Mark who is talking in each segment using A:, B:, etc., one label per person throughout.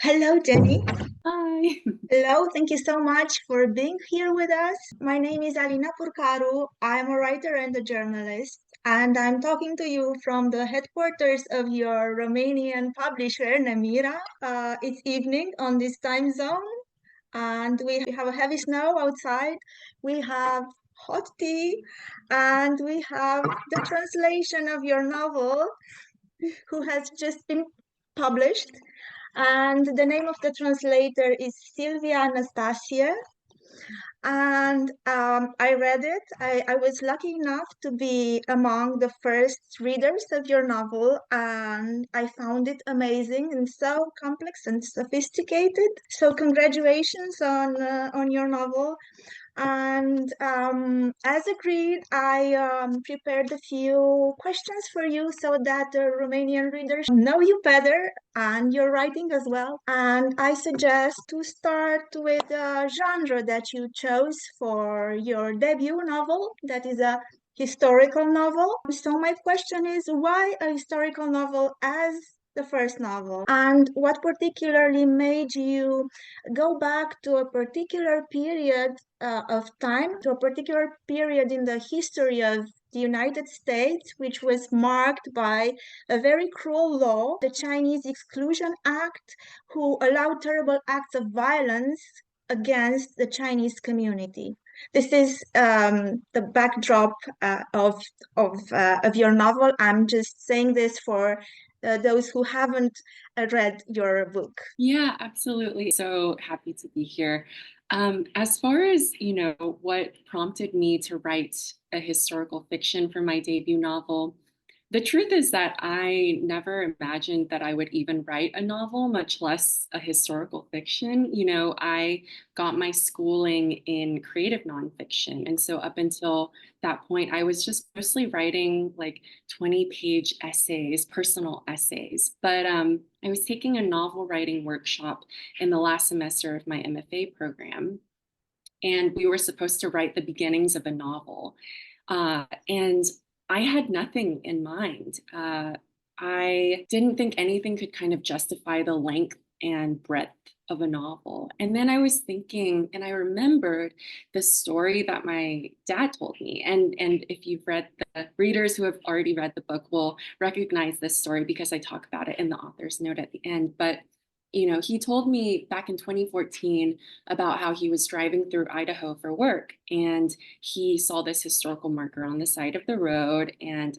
A: Hello, Jenny.
B: Hi.
A: Hello, thank you so much for being here with us. My name is Alina Purcaru. I'm a writer and a journalist, and I'm talking to you from the headquarters of your Romanian publisher, Nemira. It's evening on this time zone, and we have a heavy snow outside. We have hot tea, and we have the translation of your novel, who has just been published. And the name of the translator is Sylvia Anastasia. And I read it. I was lucky enough to be among the first readers of your novel, and I found it amazing and so complex and sophisticated. So congratulations on your novel. And as agreed, I prepared a few questions for you so that the Romanian readers know you better and your writing as well. And I suggest to start with the genre that you chose for your debut novel, that is a historical novel. So my question is, why a historical novel as the first novel? And what particularly made you go back to a particular period of time, to a particular period in the history of the United States, which was marked by a very cruel law, the Chinese Exclusion Act, who allowed terrible acts of violence against the Chinese community. This is the backdrop of your novel. I'm just saying this for those who haven't read your book.
B: Yeah, absolutely. So happy to be here. As far as, what prompted me to write a historical fiction for my debut novel, the truth is that I never imagined that I would even write a novel, much less a historical fiction. I got my schooling in creative nonfiction. And so up until that point, I was just mostly writing like 20-page essays, personal essays. But I was taking a novel writing workshop in the last semester of my MFA program, and we were supposed to write the beginnings of a novel. And I had nothing in mind. I didn't think anything could kind of justify the length and breadth of a novel. And then I was thinking, and I remembered the story that my dad told me. And if you've read, the readers who have already read the book will recognize this story because I talk about it in the author's note at the end. But he told me back in 2014 about how he was driving through Idaho for work, and he saw this historical marker on the side of the road, and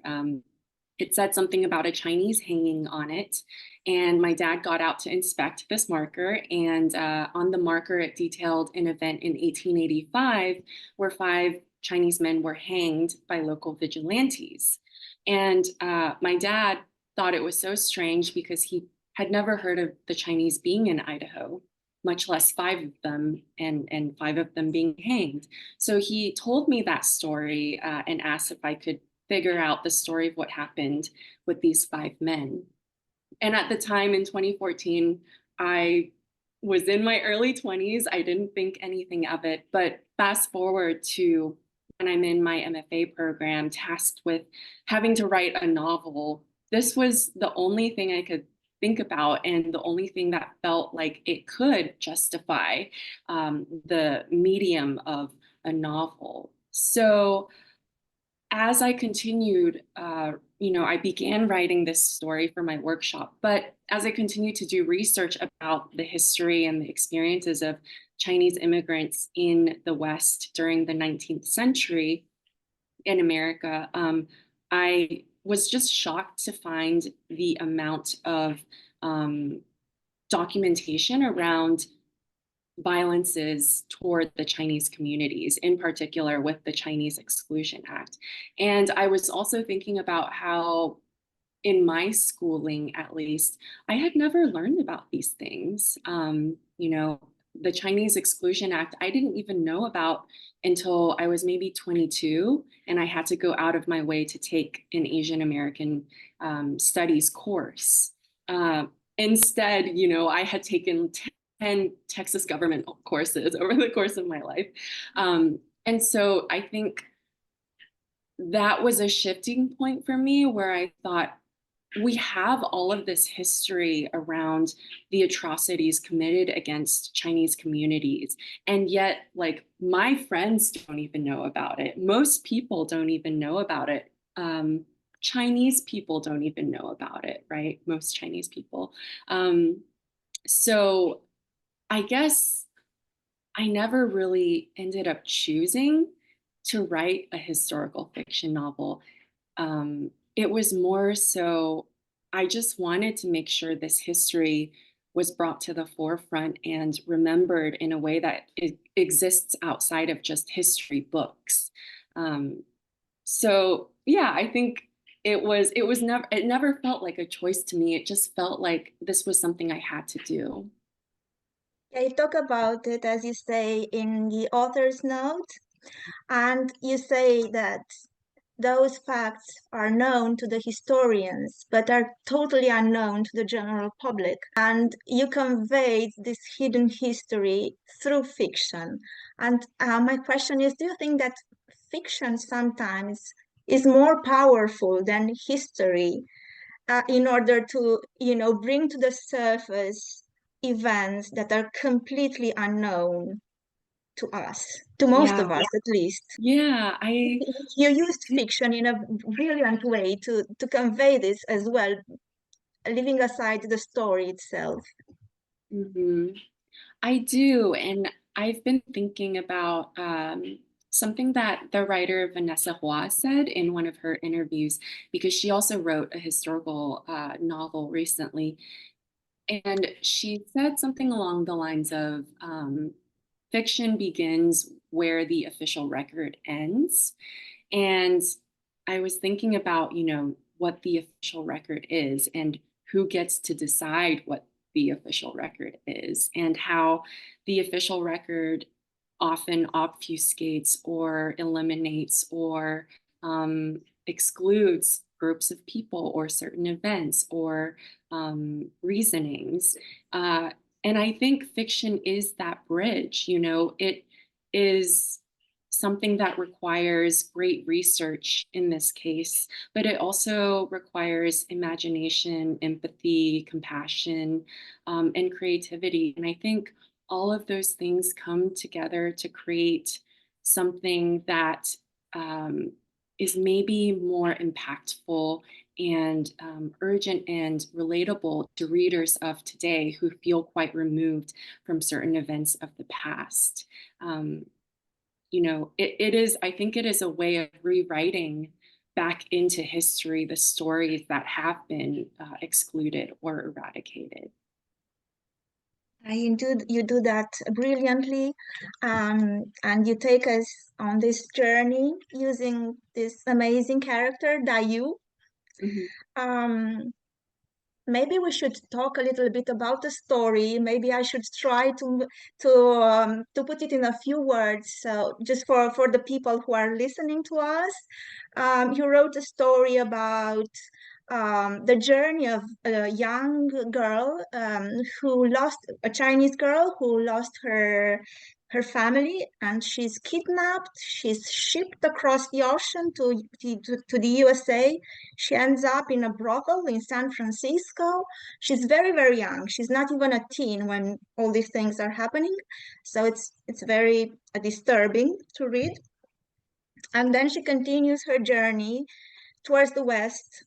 B: it said something about a Chinese hanging on it. And my dad got out to inspect this marker, and on the marker, it detailed an event in 1885 where 5 Chinese men were hanged by local vigilantes. And my dad thought it was so strange because he had never heard of the Chinese being in Idaho, much less 5 of them, and 5 of them being hanged. So he told me that story and asked if I could figure out the story of what happened with these 5 men. And at the time in 2014, I was in my early 20s. I didn't think anything of it. But fast forward to when I'm in my MFA program, tasked with having to write a novel, this was the only thing I could think about, and the only thing that felt like it could justify the medium of a novel. So as I continued, I began writing this story for my workshop. But as I continued to do research about the history and the experiences of Chinese immigrants in the West during the 19th century in America, I was just shocked to find the amount of documentation around violences toward the Chinese communities, in particular with the Chinese Exclusion Act. And I was also thinking about how, in my schooling at least, I had never learned about these things. The Chinese Exclusion Act, I didn't even know about until I was maybe 22, and I had to go out of my way to take an Asian American studies course. Instead, I had taken 10 Texas government courses over the course of my life. And so I think that was a shifting point for me where I thought, we have all of this history around the atrocities committed against Chinese communities. And yet, like, my friends don't even know about it. Most people don't even know about it. Chinese people don't even know about it, right? Most Chinese people. So I guess I never really ended up choosing to write a historical fiction novel. It was more so I just wanted to make sure this history was brought to the forefront and remembered in a way that it exists outside of just history books. Um, so yeah, I think it never felt like a choice to me. It just felt like this was something I had to do.
A: Yeah, you talk about it, as you say, in the author's note, and you say that those facts are known to the historians, but are totally unknown to the general public. And you conveyed this hidden history through fiction. And my question is, do you think that fiction sometimes is more powerful than history in order to, bring to the surface events that are completely unknown to us, to most
B: Yeah,
A: of us at least?
B: yeah,
A: You used fiction in a brilliant way to convey this as well, leaving aside the story itself.
B: mhm. I do. And I've been thinking about something that the writer Vanessa Hua said in one of her interviews, because she also wrote a historical novel recently. And she said something along the lines of fiction begins where the official record ends. And I was thinking about, what the official record is and who gets to decide what the official record is, and how the official record often obfuscates or eliminates or excludes groups of people or certain events or reasonings. Uh, and I think fiction is that bridge. It is something that requires great research in this case, but it also requires imagination, empathy, compassion, and creativity. And I think all of those things come together to create something that um, is maybe more impactful and urgent and relatable to readers of today who feel quite removed from certain events of the past. Um, it is, I think it is a way of rewriting back into history the stories that have been excluded or eradicated.
A: You do that brilliantly, and you take us on this journey using this amazing character, Daiyu.
B: Mhm.
A: Um, Maybe we should talk a little bit about the story. Maybe I should try to put it in a few words. So just for the people who are listening to us, you wrote a story about the journey of a young girl who lost a Chinese girl who lost her family, and she's kidnapped. She's shipped across the ocean to the USA. She ends up in a brothel in San Francisco. She's very, very young. She's not even a teen when all these things are happening. So it's very disturbing to read. And then she continues her journey towards the West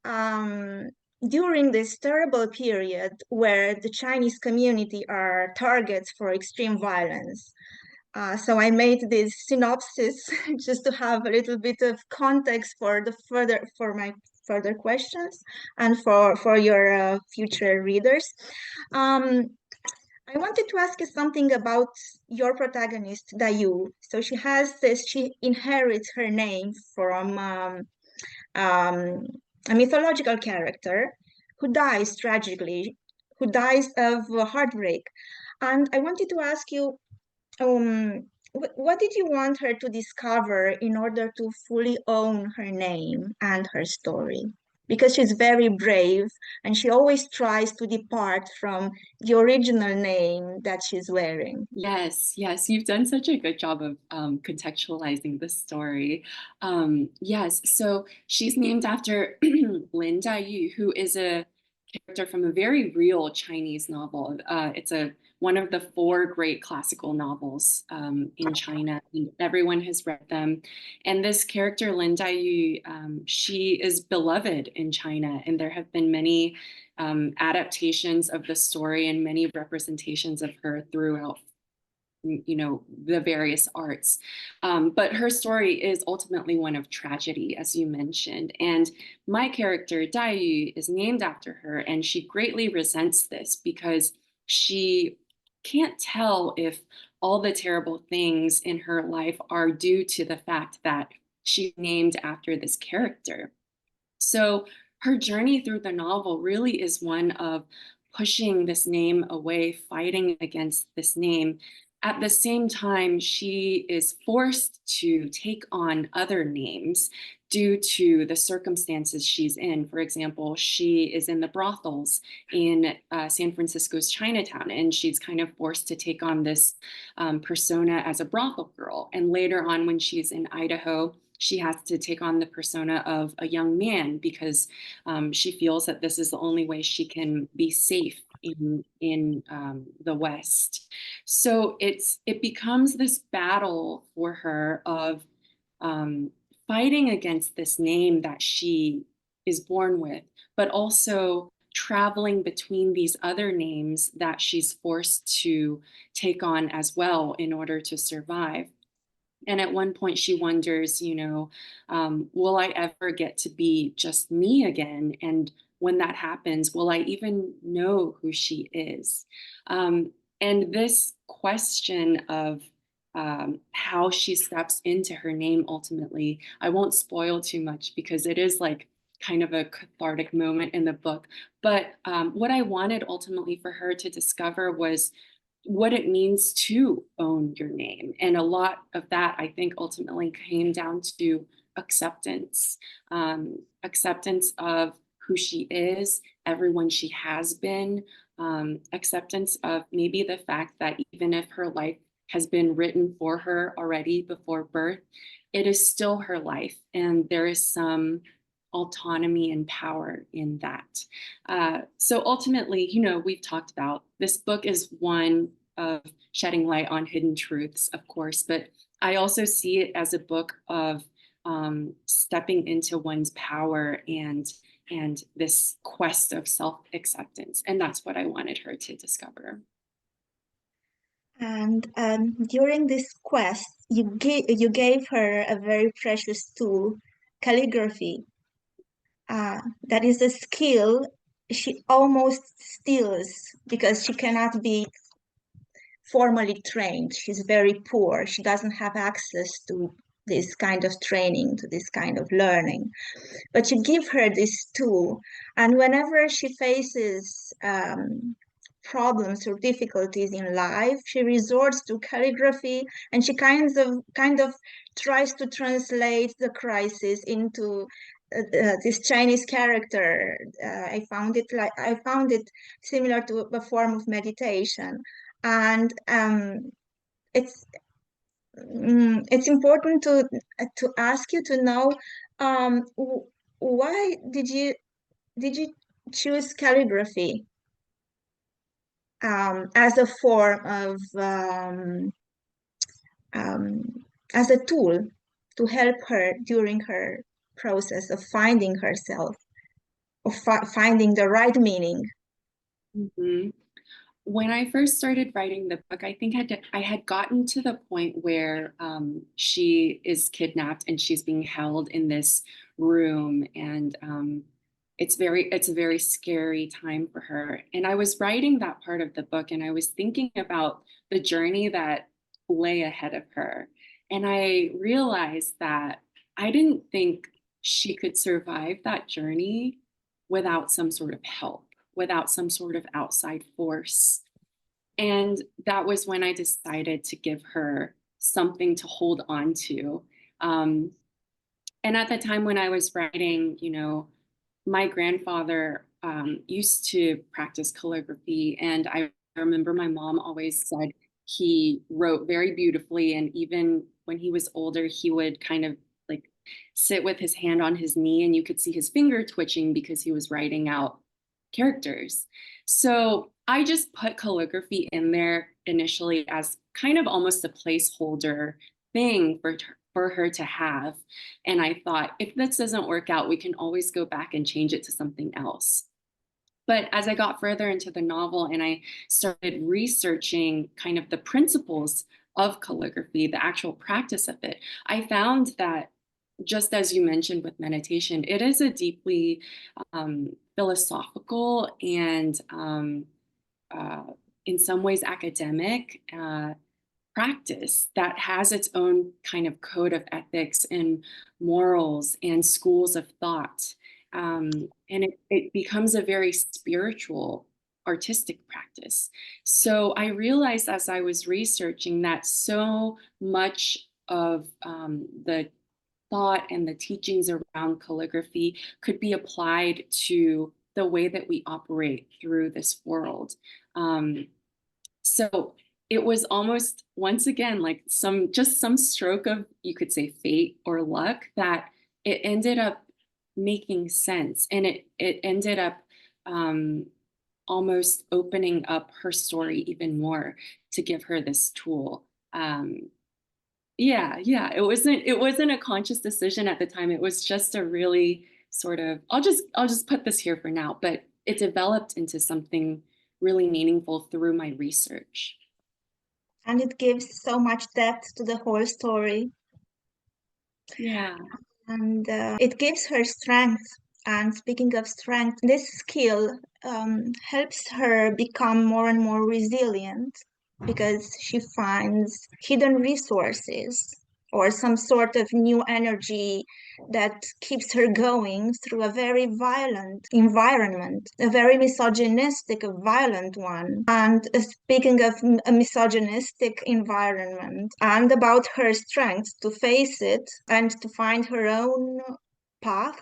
A: um, during this terrible period where the Chinese community are targets for extreme violence. So I made this synopsis just to have a little bit of context for my further questions and for your future readers. Um, I wanted to ask you something about your protagonist, Dayu. So she inherits her name from um, a mythological character who dies tragically, who dies of heartbreak. And I wanted to ask you what did you want her to discover in order to fully own her name and her story? because she's very brave and she always tries to depart from the original name that she's wearing.
B: Yes, yes, you've done such a good job of contextualizing the story. Yes, so she's named after Lin Daiyu, who is a character from a very real Chinese novel. It's one of the four great classical novels in China. And everyone has read them. And this character, Lin Daiyu, she is beloved in China, and there have been many adaptations of the story and many representations of her throughout the various arts. But her story is ultimately one of tragedy, as you mentioned. And my character, Daiyu, is named after her, and she greatly resents this because she can't tell if all the terrible things in her life are due to the fact that she's named after this character. So her journey through the novel really is one of pushing this name away, fighting against this name. At the same time, she is forced to take on other names due to the circumstances she's in. For example, she is in the brothels in San Francisco's Chinatown, and she's kind of forced to take on this persona as a brothel girl. And later on, when she's in Idaho, she has to take on the persona of a young man because she feels that this is the only way she can be safe in the West. So it becomes this battle for her of fighting against this name that she is born with, but also traveling between these other names that she's forced to take on as well in order to survive. And at one point, she wonders, will I ever get to be just me again? And when that happens, will I even know who she is? And this question of how she steps into her name ultimately, I won't spoil too much because it is like kind of a cathartic moment in the book. But what I wanted ultimately for her to discover was what it means to own your name. And a lot of that, I think, ultimately came down to acceptance, acceptance of who she is, everyone she has been, acceptance of maybe the fact that even if her life has been written for her already before birth, it is still her life. And there is some autonomy and power in that. So ultimately, we've talked about this book is one of shedding light on hidden truths, of course, but I also see it as a book of stepping into one's power and this quest of self-acceptance. And that's what I wanted her to discover.
A: And during this quest, you gave her a very precious tool, calligraphy. That is a skill she almost steals because she cannot be formally trained. She's very poor. She doesn't have access to this kind of training, to this kind of learning. But you give her this tool, and whenever she faces problems or difficulties in life, she resorts to calligraphy, and she kind of tries to translate the crisis into this Chinese character. I found it similar to a form of meditation, and it's important to ask you to know why did you choose calligraphy as a form of um, as a tool to help her during her process of finding herself, of finding the right meaning?
B: Mm-hmm. When I first started writing the book, I think I had gotten to the point where she is kidnapped and she's being held in this room, and it's a very scary time for her. And I was writing that part of the book, and I was thinking about the journey that lay ahead of her, and I realized that I didn't think she could survive that journey without some sort of help, without some sort of outside force. And that was when I decided to give her something to hold on to. And at the time when I was writing, my grandfather used to practice calligraphy, and I remember my mom always said he wrote very beautifully, and even when he was older, he would kind of like sit with his hand on his knee, and you could see his finger twitching because he was writing out characters. So I just put calligraphy in there initially as kind of almost a placeholder thing for her to have. And I thought, if this doesn't work out, we can always go back and change it to something else. But as I got further into the novel and I started researching kind of the principles of calligraphy, the actual practice of it, I found that just as you mentioned with meditation, it is a deeply philosophical and uh, in some ways academic practice that has its own kind of code of ethics and morals and schools of thought. And it becomes a very spiritual, artistic practice. So I realized as I was researching that so much of the thought and the teachings around calligraphy could be applied to the way that we operate through this world. So it was almost once again like some stroke of, you could say, fate or luck, that it ended up making sense, and it ended up almost opening up her story even more to give her this tool. Yeah, it wasn't a conscious decision at the time. It was just a really sort of, I'll just put this here for now, but it developed into something really meaningful through my research.
A: And it gives so much depth to the whole story.
B: Yeah.
A: And it gives her strength. And speaking of strength, this skill helps her become more and more resilient because she finds hidden resources or some sort of new energy that keeps her going through a very violent environment, a very misogynistic, violent one. And speaking of a misogynistic environment and about her strength to face it and to find her own path,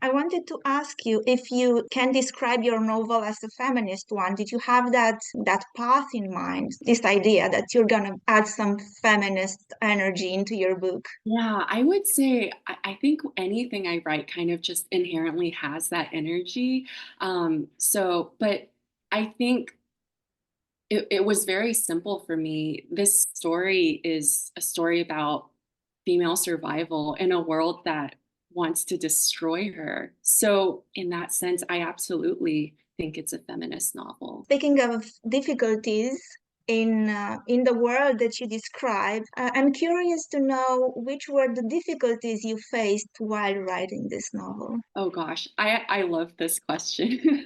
A: I wanted to ask you if you can describe your novel as a feminist one. Did you have that path in mind? This idea that you're gonna add some feminist energy into your book?
B: Yeah, I would say I think anything I write kind of just inherently has that energy. But I think it was very simple for me. This story is a story about female survival in a world that wants to destroy her. So, in that sense, I absolutely think it's a feminist novel.
A: Speaking of difficulties in the world that you describe, I'm curious to know which were the difficulties you faced while writing this novel.
B: Oh gosh, I love this question.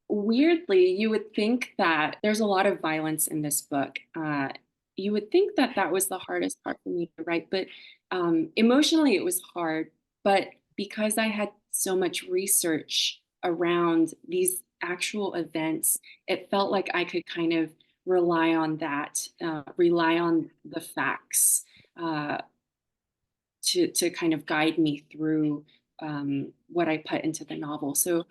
B: Weirdly, you would think that there's a lot of violence in this book. You would think that that was the hardest part for me to write, but emotionally it was hard. But because I had so much research around these actual events, it felt like I could kind of rely on that, rely on the facts uh, to kind of guide me through what I put into the novel. So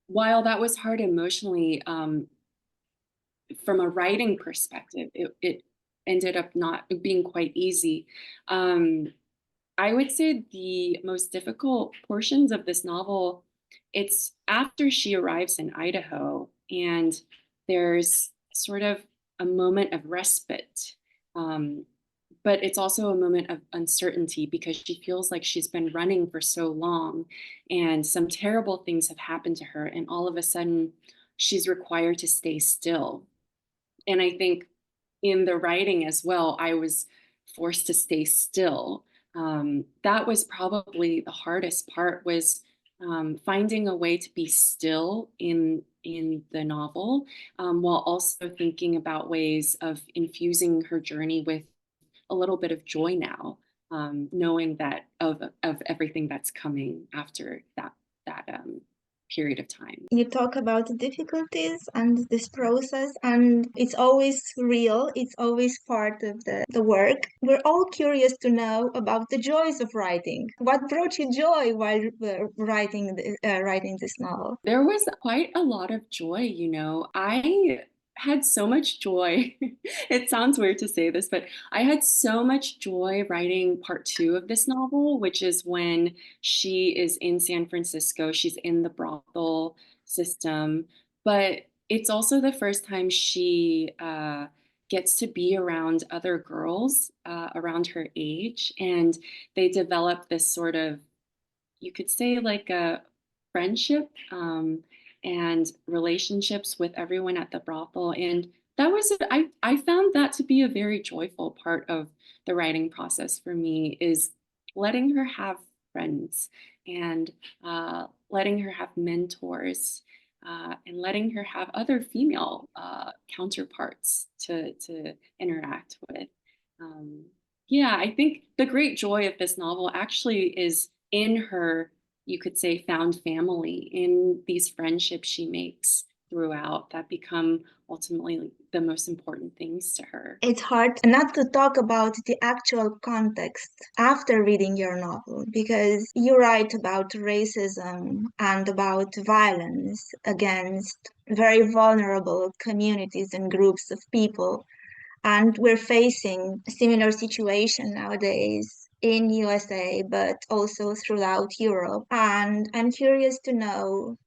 B: while that was hard emotionally, from a writing perspective, it ended up not being quite easy. Um, I would say the most difficult portions of this novel, it's after she arrives in Idaho, and there's sort of a moment of respite. Um, but it's also a moment of uncertainty because she feels like she's been running for so long and some terrible things have happened to her. And all of a sudden, she's required to stay still. And I think in the writing as well, I was forced to stay still. That was probably the hardest part, was finding a way to be still in the novel, while also thinking about ways of infusing her journey with a little bit of joy now, knowing that of everything that's coming after that period of time.
A: You talk about the difficulties and this process, and it's always real. It's always part of the work. We're all curious to know about the joys of writing. What brought you joy while writing this novel?
B: There was quite a lot of joy, you know. I had so much joy. It sounds weird to say this, but I had so much joy writing part two of this novel, which is when she is in San Francisco. She's in the brothel system, but it's also the first time she gets to be around other girls around her age, and they develop this sort of, you could say, like a friendship and relationships with everyone at the brothel. And that was, I found that to be a very joyful part of the writing process for me, is letting her have friends and letting her have mentors and letting her have other female counterparts to interact with. Um, yeah, I think the great joy of this novel actually is in her, you could say, found family, in these friendships she makes throughout that become ultimately the most important things to her.
A: It's hard not to talk about the actual context after reading your novel, because you write about racism and about violence against very vulnerable communities and groups of people. And we're facing a similar situation nowadays in USA, but also throughout Europe. And I'm curious to know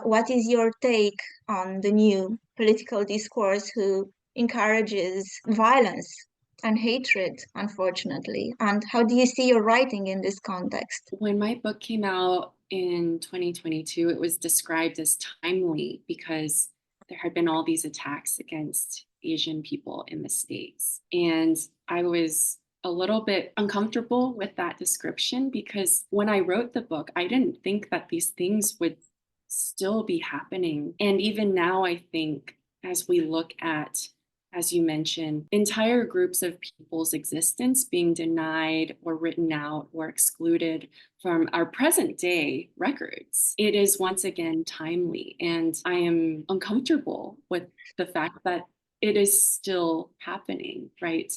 A: what is your take on the new political discourse who encourages violence and hatred, unfortunately? And how do you see your writing in this context?
B: When my book came out in 2022, it was described as timely because there had been all these attacks against Asian people in the States. And I was a little bit uncomfortable with that description because when I wrote the book, I didn't think that these things would still be happening. And even now, I think as we look at, as you mentioned, entire groups of people's existence being denied or written out or excluded from our present day records, it is once again timely. And I am uncomfortable with the fact that it is still happening, right?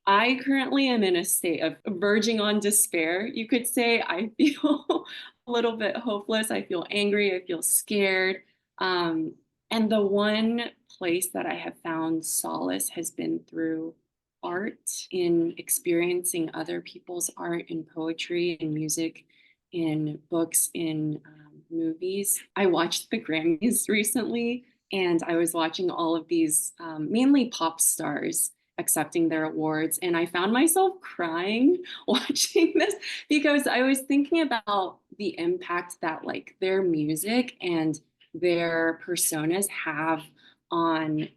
B: I currently am in a state of verging on despair. You could say I feel a little bit hopeless. I feel angry. I feel scared. Um, and the one place that I have found solace has been through art, in experiencing other people's art in poetry, in music, in books, in movies. I watched the Grammys recently, and I was watching all of these mainly pop stars accepting their awards. And I found myself crying watching this because I was thinking about the impact that like their music and their personas have on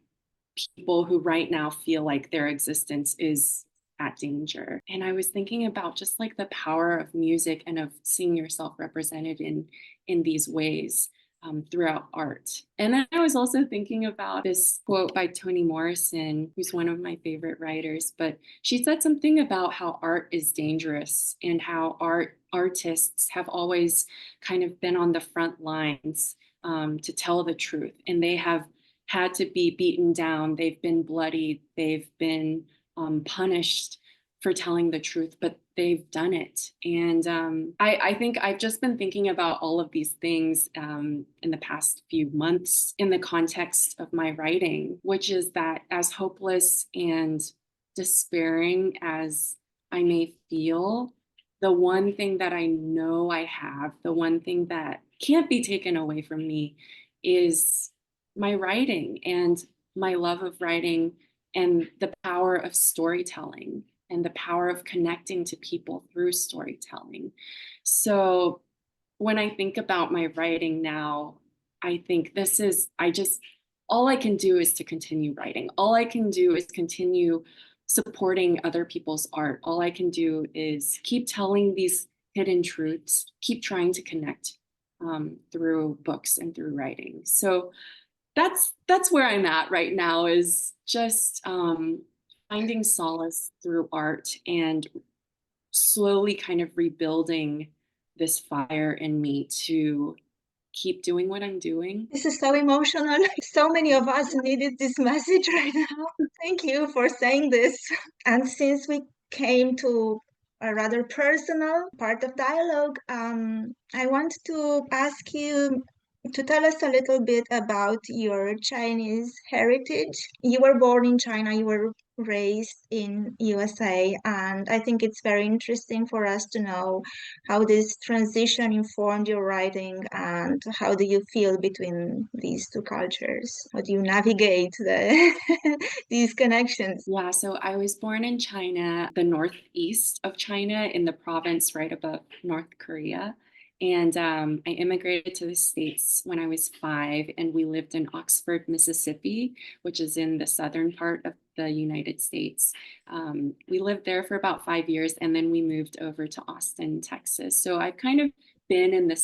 B: people who right now feel like their existence is at danger. And I was thinking about just like the power of music and of seeing yourself represented in these ways throughout art. And then I was also thinking about this quote by Toni Morrison, who's one of my favorite writers, but she said something about how art is dangerous and how artists have always kind of been on the front lines to tell the truth. And they have had to be beaten down, they've been bloodied, they've been punished for telling the truth, but they've done it. And I think I've just been thinking about all of these things in the past few months in the context of my writing, which is that as hopeless and despairing as I may feel, the one thing that I know I have, the one thing that can't be taken away from me is my writing and my love of writing and the power of storytelling and the power of connecting to people through storytelling. So when I think about my writing now, I think all I can do is to continue writing. All I can do is continue supporting other people's art. All I can do is keep telling these hidden truths, keep trying to connect through books and through writing. So that's where I'm at right now, is just finding solace through art and slowly kind of rebuilding this fire in me to keep doing what I'm doing.
A: This is so emotional. So many of us needed this message right now. Thank you for saying this. And since we came to a rather personal part of dialogue, I want to ask you to tell us a little bit about your Chinese heritage. You were born in China, you were raised in USA, and I think it's very interesting for us to know how this transition informed your writing and how do you feel between these two cultures? How do you navigate these connections?
B: Yeah, so I was born in China, the northeast of China, in the province right above North Korea. And I immigrated to the States when I was 5, and we lived in Oxford, Mississippi, which is in the southern part of the United States. We lived there for about 5 years, and then we moved over to Austin, Texas. So I've kind of been in the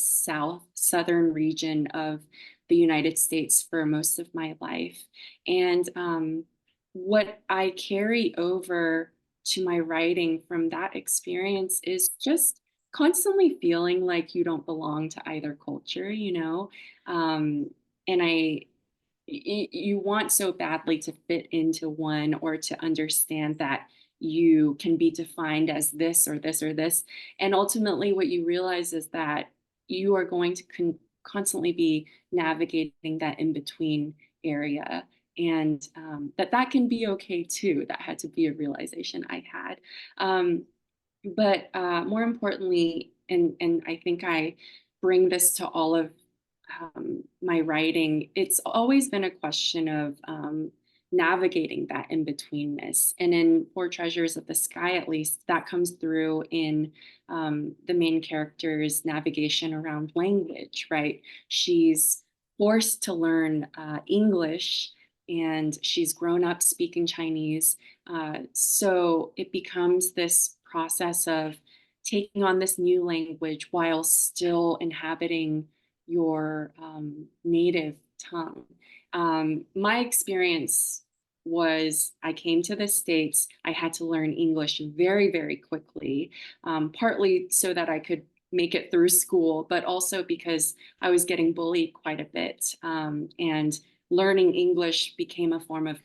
B: southern region of the United States for most of my life. And what I carry over to my writing from that experience is just constantly feeling like you don't belong to either culture, you know? And you want so badly to fit into one or to understand that you can be defined as this or this or this. And ultimately, what you realize is that you are going to constantly be navigating that in between area, and that can be okay too. That had to be a realization I had. But more importantly, and I think I bring this to all of my writing, it's always been a question of navigating that in betweenness. And in Four Treasures of the Sky, at least, that comes through in the main character's navigation around language, right? She's forced to learn English, and she's grown up speaking Chinese. So it becomes this process of taking on this new language while still inhabiting your native tongue. My experience was I came to the States, I had to learn English very, very quickly, partly so that I could make it through school, but also because I was getting bullied quite a bit. And learning English became a form of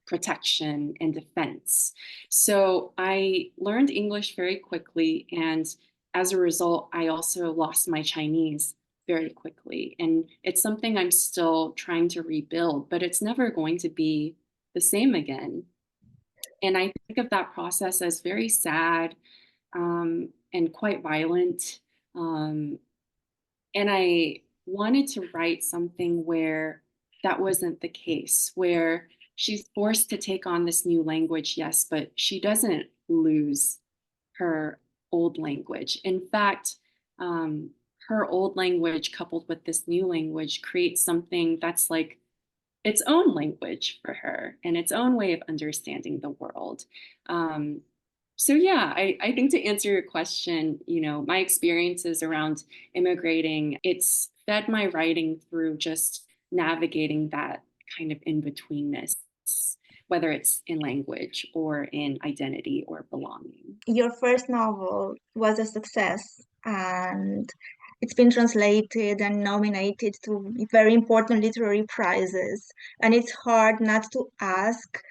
B: protection and defense. So I learned English very quickly. And as a result, I also lost my Chinese very quickly. And it's something I'm still trying to rebuild, but it's never going to be the same again. And I think of that process as very sad and quite violent. Um, and I wanted to write something where that wasn't the case, where she's forced to take on this new language, yes, but she doesn't lose her old language. In fact, um, her old language coupled with this new language creates something that's like its own language for her and its own way of understanding the world. Um, so yeah, I think to answer your question, you know, my experiences around immigrating, it's fed my writing through just navigating that kind of in-betweenness, whether it's in language or in identity or belonging.
A: Your first novel was a success, and it's been translated and nominated to very important literary prizes. And it's hard not to ask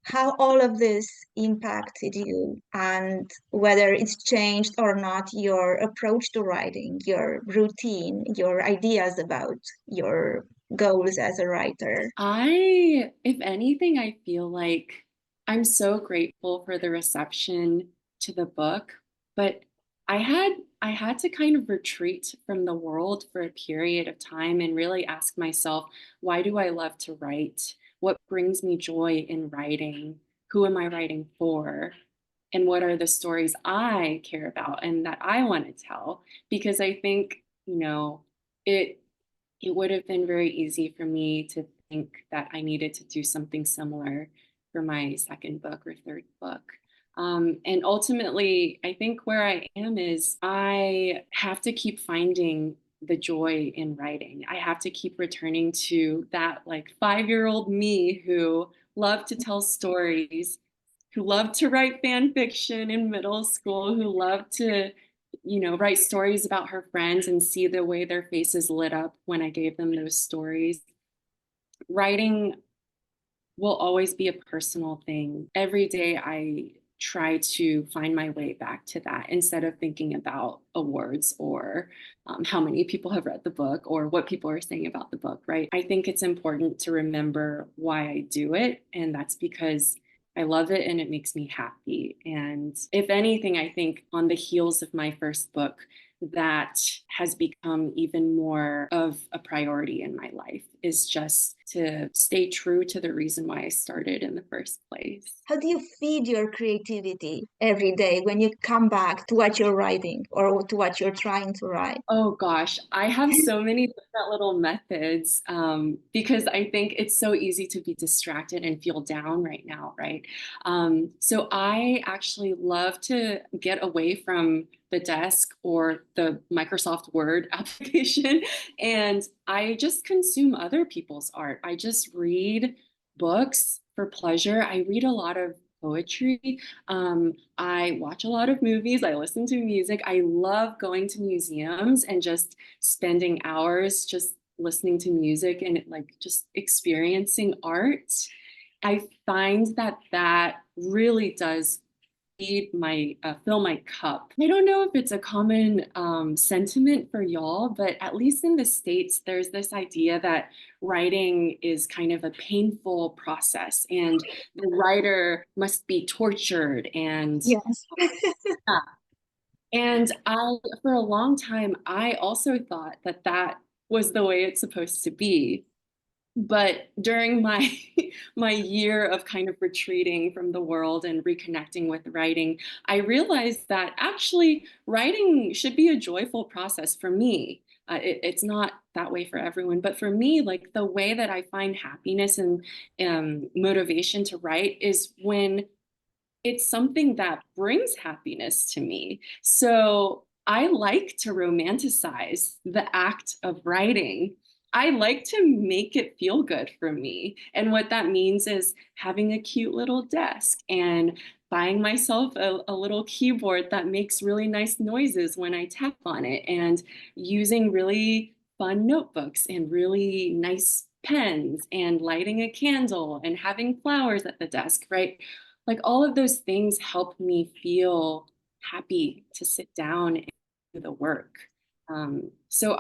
A: how all of this impacted you and whether it's changed or not your approach to writing, your routine, your ideas about your goals as a writer.
B: If anything, I feel like I'm so grateful for the reception to the book, but I had I had to kind of retreat from the world for a period of time and really ask myself, why do I love to write? What brings me joy in writing? Who am I writing for? And what are the stories I care about and that I want to tell? Because I think, you know, it it would have been very easy for me to think that I needed to do something similar for my second book or third book. And ultimately, I think where I am is I have to keep finding the joy in writing. I have to keep returning to that like 5-year-old me who loved to tell stories, who loved to write fan fiction in middle school, who loved to write stories about her friends and see the way their faces lit up when I gave them those stories. Writing will always be a personal thing. Every day I try to find my way back to that instead of thinking about awards or how many people have read the book or what people are saying about the book, right? I think it's important to remember why I do it. And that's because I love it and it makes me happy. And if anything, I think on the heels of my first book, that has become even more of a priority in my life is just to stay true to the reason why I started in the first place.
A: How do you feed your creativity every day when you come back to what you're writing or to what you're trying to write?
B: Oh gosh, I have so many different little methods because I think it's so easy to be distracted and feel down right now, right? So I actually love to get away from the desk or the Microsoft Word application, and I just consume other people's art. I just read books for pleasure. I read a lot of poetry. I watch a lot of movies. I listen to music. I love going to museums and just spending hours just listening to music and like just experiencing art. I find that that really does feed my fill my cup. I don't know if it's a common sentiment for y'all, but at least in the States, there's this idea that writing is kind of a painful process and the writer must be tortured and
A: Yes.
B: yeah. And for a long time, I also thought that that was the way it's supposed to be. But during my my year of kind of retreating from the world and reconnecting with writing, I realized that actually writing should be a joyful process for me. It's not that way for everyone, but for me, like the way that I find happiness and motivation to write is when it's something that brings happiness to me. So I like to romanticize the act of writing. I like to make it feel good for me. And what that means is having a cute little desk and buying myself a little keyboard that makes really nice noises when I tap on it and using really fun notebooks and really nice pens and lighting a candle and having flowers at the desk, right? Like all of those things help me feel happy to sit down and do the work. So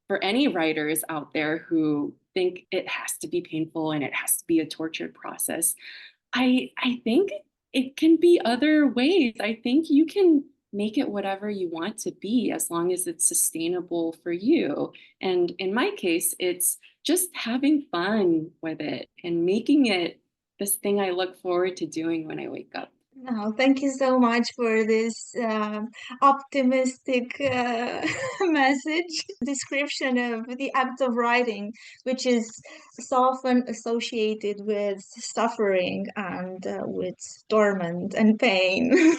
B: for any writers out there who think it has to be painful and it has to be a tortured process, I think it can be other ways. I think you can make it whatever you want to be as long as it's sustainable for you. And in my case, it's just having fun with it and making it this thing I look forward to doing when I wake up.
A: No, thank you so much for this optimistic message description of the act of writing, which is so often associated with suffering and with torment and pain.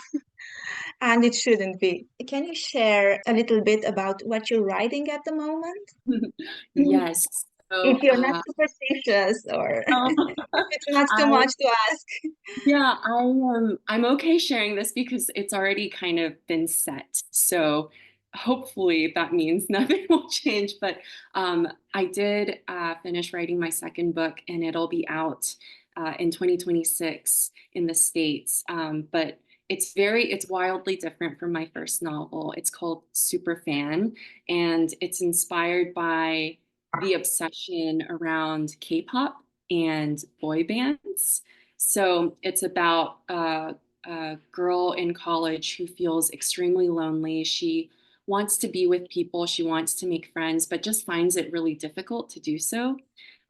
A: And it shouldn't be. Can you share a little bit about what you're writing at the moment?
B: Yes.
A: If
B: So,
A: you're not superstitious or
B: um,
A: if it's not too
B: I
A: much to ask.
B: yeah, I'm okay sharing this because it's already kind of been set. So hopefully that means nothing will change. But I did finish writing my second book, and it'll be out in 2026 in the States. But it's wildly different from my first novel. It's called Superfan, and it's inspired by the obsession around K-pop and boy bands. So it's about a girl in college who feels extremely lonely. She wants to be with people, she wants to make friends, but just finds it really difficult to do so.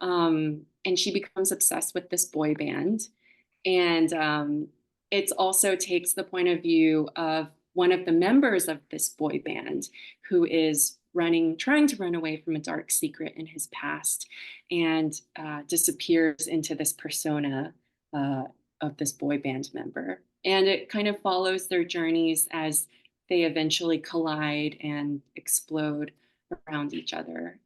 B: And she becomes obsessed with this boy band. And it also takes the point of view of one of the members of this boy band who is trying to run away from a dark secret in his past and disappears into this persona uh, of this boy band member. And it kind of follows their journeys as they eventually collide and explode around each other.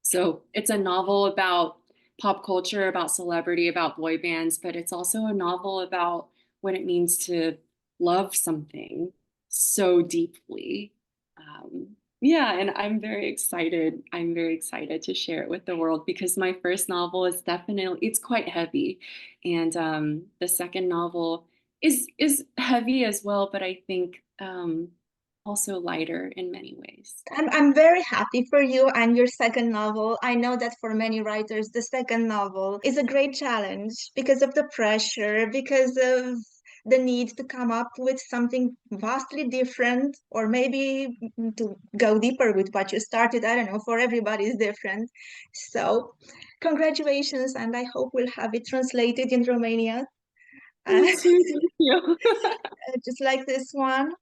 B: So it's a novel about pop culture, about celebrity, about boy bands, but it's also a novel about what it means to love something so deeply. Yeah, and I'm very excited. I'm very excited to share it with the world because my first novel is definitely it's quite heavy, and the second novel is heavy as well, but I think also lighter in many ways.
A: I'm very happy for you and your second novel. I know that for many writers, the second novel is a great challenge because of the pressure, because of the need to come up with something vastly different, or maybe to go deeper with what you started. I don't know, for everybody is different. So, congratulations, and I hope we'll have it translated in Romania.
B: Me too, thank you.
A: Just like this one.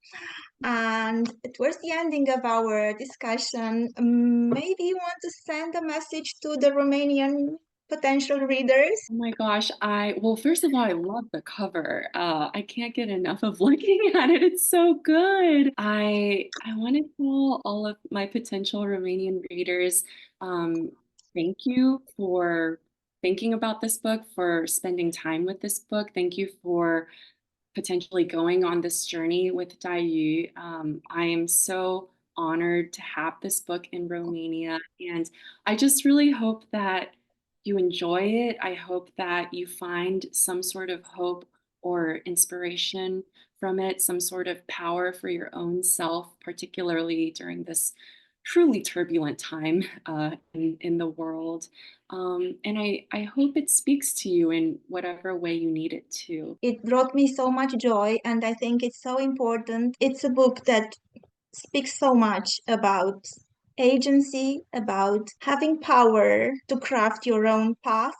A: And towards the ending of our discussion, maybe you want to send a message to the Romanian potential readers?
B: Oh my gosh, well, first of all, I love the cover. I can't get enough of looking at it. It's so good. I want to tell all of my potential Romanian readers, um, thank you for thinking about this book, for spending time with this book. Thank you for potentially going on this journey with Daiyu. I am so honored to have this book in Romania, and I just really hope that you enjoy it. I hope that you find some sort of hope or inspiration from it, some sort of power for your own self, particularly during this truly turbulent time in the world. And I hope it speaks to you in whatever way you need it to.
A: It brought me so much joy, and I think it's so important. It's a book that speaks so much about agency, about having power to craft your own path,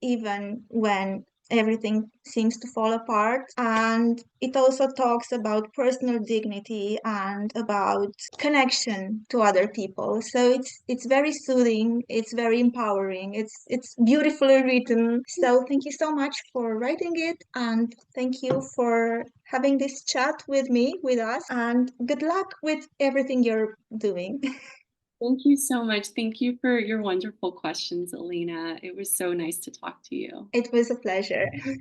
A: even when everything seems to fall apart. And it also talks about personal dignity and about connection to other people. So it's very soothing, it's very empowering, it's beautifully written. So thank you so much for writing it, and thank you for having this chat with me, with us, and good luck with everything you're doing.
B: Thank you so much. Thank you for your wonderful questions, Alina. It was so nice to talk to you.
A: It was a pleasure.